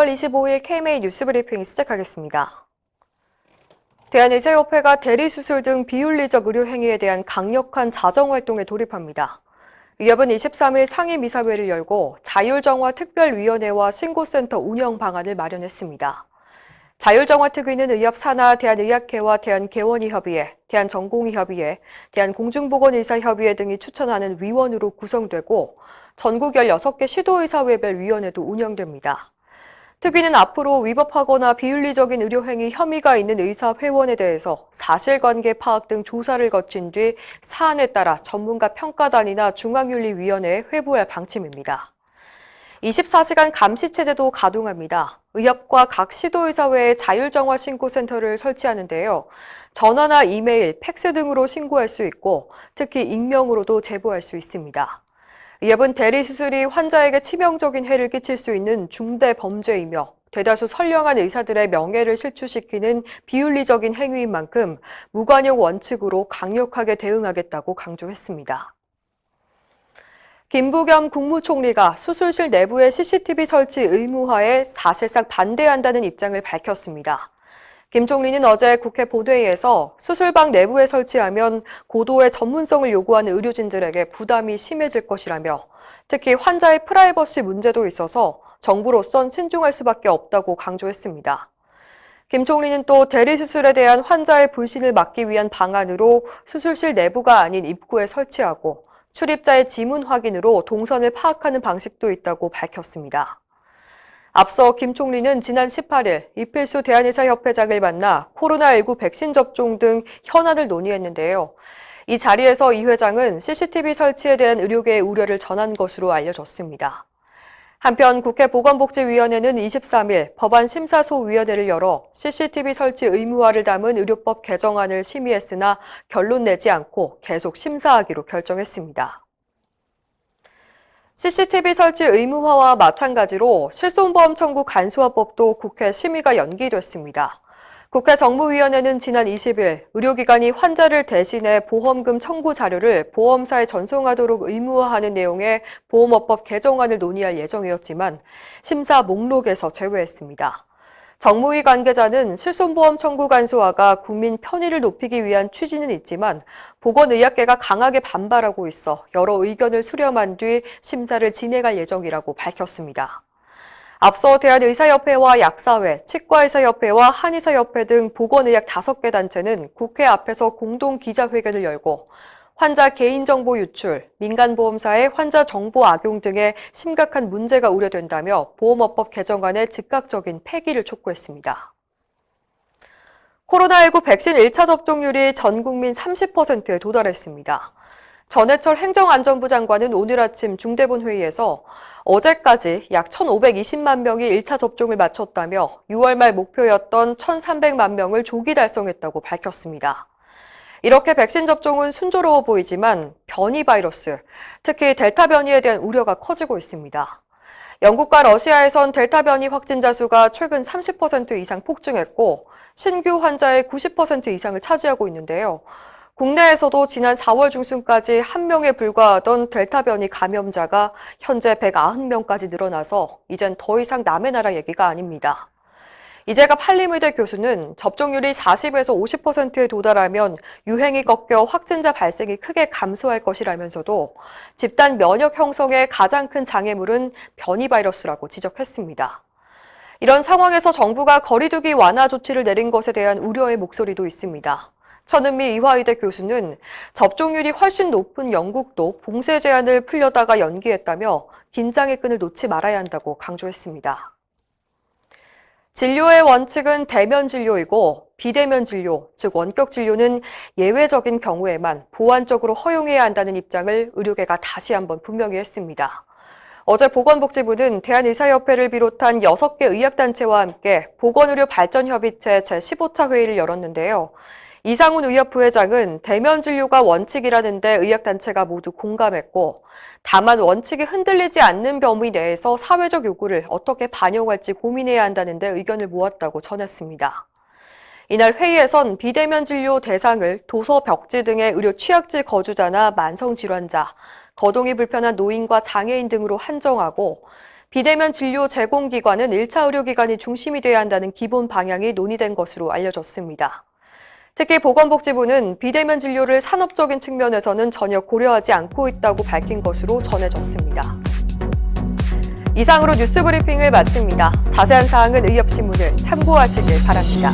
6월 25일 KMA 뉴스브리핑 시작하겠습니다. 대한의사협회가 대리수술 등 비윤리적 의료행위에 대한 강력한 자정활동에 돌입합니다. 의협은 23일 상임이사회를 열고 자율정화 특별위원회와 신고센터 운영 방안을 마련했습니다. 자율정화특위는 의협 산하 대한의학회와 대한개원의협의회, 대한전공의협의회, 대한공중보건의사협의회 등이 추천하는 위원으로 구성되고 전국 16개 시도의사회별 위원회도 운영됩니다. 특위는 앞으로 위법하거나 비윤리적인 의료행위 혐의가 있는 의사 회원에 대해서 사실관계 파악 등 조사를 거친 뒤 사안에 따라 전문가 평가단이나 중앙윤리위원회에 회부할 방침입니다. 24시간 감시체제도 가동합니다. 의협과 각 시도의사회에 자율정화 신고센터를 설치하는데요. 전화나 이메일, 팩스 등으로 신고할 수 있고 특히 익명으로도 제보할 수 있습니다. 의협은 대리수술이 환자에게 치명적인 해를 끼칠 수 있는 중대 범죄이며 대다수 선량한 의사들의 명예를 실추시키는 비윤리적인 행위인 만큼 무관용 원칙으로 강력하게 대응하겠다고 강조했습니다. 김부겸 국무총리가 수술실 내부의 CCTV 설치 의무화에 사실상 반대한다는 입장을 밝혔습니다. 김 총리는 어제 국회 본회의에서 수술방 내부에 설치하면 고도의 전문성을 요구하는 의료진들에게 부담이 심해질 것이라며 특히 환자의 프라이버시 문제도 있어서 정부로선 신중할 수밖에 없다고 강조했습니다. 김 총리는 또 대리수술에 대한 환자의 불신을 막기 위한 방안으로 수술실 내부가 아닌 입구에 설치하고 출입자의 지문 확인으로 동선을 파악하는 방식도 있다고 밝혔습니다. 앞서 김 총리는 지난 18일 이필수 대한의사협회장을 만나 코로나19 백신 접종 등 현안을 논의했는데요. 이 자리에서 이 회장은 CCTV 설치에 대한 의료계의 우려를 전한 것으로 알려졌습니다. 한편 국회 보건복지위원회는 23일 법안심사소위원회를 열어 CCTV 설치 의무화를 담은 의료법 개정안을 심의했으나 결론 내지 않고 계속 심사하기로 결정했습니다. CCTV 설치 의무화와 마찬가지로 실손보험 청구 간소화법도 국회 심의가 연기됐습니다. 국회 정무위원회는 지난 20일 의료기관이 환자를 대신해 보험금 청구 자료를 보험사에 전송하도록 의무화하는 내용의 보험업법 개정안을 논의할 예정이었지만 심사 목록에서 제외했습니다. 정무위 관계자는 실손보험 청구 간소화가 국민 편의를 높이기 위한 취지는 있지만 보건의학계가 강하게 반발하고 있어 여러 의견을 수렴한 뒤 심사를 진행할 예정이라고 밝혔습니다. 앞서 대한의사협회와 약사회, 치과의사협회와 한의사협회 등 보건의학 5개 단체는 국회 앞에서 공동 기자회견을 열고 환자 개인정보 유출, 민간보험사의 환자 정보 악용 등의 심각한 문제가 우려된다며 보험업법 개정안의 즉각적인 폐기를 촉구했습니다. 코로나19 백신 1차 접종률이 전 국민 30%에 도달했습니다. 전해철 행정안전부 장관은 오늘 아침 중대본 회의에서 어제까지 약 1,520만 명이 1차 접종을 마쳤다며 6월 말 목표였던 1,300만 명을 조기 달성했다고 밝혔습니다. 이렇게 백신 접종은 순조로워 보이지만 변이 바이러스, 특히 델타 변이에 대한 우려가 커지고 있습니다. 영국과 러시아에선 델타 변이 확진자 수가 최근 30% 이상 폭증했고 신규 환자의 90% 이상을 차지하고 있는데요. 국내에서도 지난 4월 중순까지 1명에 불과하던 델타 변이 감염자가 현재 190명까지 늘어나서 이젠 더 이상 남의 나라 얘기가 아닙니다. 이재갑 한림의대 교수는 접종률이 40에서 50%에 도달하면 유행이 꺾여 확진자 발생이 크게 감소할 것이라면서도 집단 면역 형성의 가장 큰 장애물은 변이 바이러스라고 지적했습니다. 이런 상황에서 정부가 거리두기 완화 조치를 내린 것에 대한 우려의 목소리도 있습니다. 천은미 이화의대 교수는 접종률이 훨씬 높은 영국도 봉쇄 제한을 풀려다가 연기했다며 긴장의 끈을 놓지 말아야 한다고 강조했습니다. 진료의 원칙은 대면 진료이고 비대면 진료, 즉 원격 진료는 예외적인 경우에만 보완적으로 허용해야 한다는 입장을 의료계가 다시 한번 분명히 했습니다. 어제 보건복지부는 대한의사협회를 비롯한 6개 의학단체와 함께 보건의료발전협의체 제15차 회의를 열었는데요. 이상훈 의협 부회장은 대면 진료가 원칙이라는데 의학단체가 모두 공감했고 다만 원칙이 흔들리지 않는 범위 내에서 사회적 요구를 어떻게 반영할지 고민해야 한다는데 의견을 모았다고 전했습니다. 이날 회의에선 비대면 진료 대상을 도서 벽지 등의 의료 취약지 거주자나 만성질환자, 거동이 불편한 노인과 장애인 등으로 한정하고 비대면 진료 제공기관은 1차 의료기관이 중심이 돼야 한다는 기본 방향이 논의된 것으로 알려졌습니다. 특히 보건복지부는 비대면 진료를 산업적인 측면에서는 전혀 고려하지 않고 있다고 밝힌 것으로 전해졌습니다. 이상으로 뉴스브리핑을 마칩니다. 자세한 사항은 의협신문을 참고하시길 바랍니다.